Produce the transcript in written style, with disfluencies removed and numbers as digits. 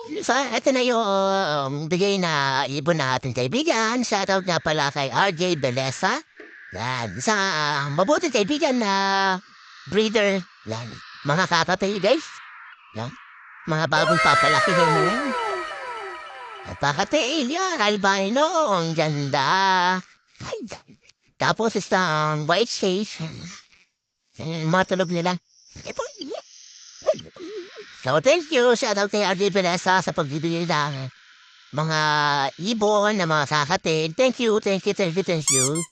So, eto na yung bigay na ibon natin kaibigan. Shoutout nga pala kay RJ Belesa. Yan, sa mabuting kaibigan na breeder. Yan, mga kakatay guys. Yan, mga bagong papalaki na yan. At kakatail yan, albino, ang ganda. Ay, tapos isang white face. Matulog nila. So, thank you. Shoutout kay RJ Belesa sa pagbibigay ng mga ibon na mga kakatid. Thank you, thank you, thank you, thank you.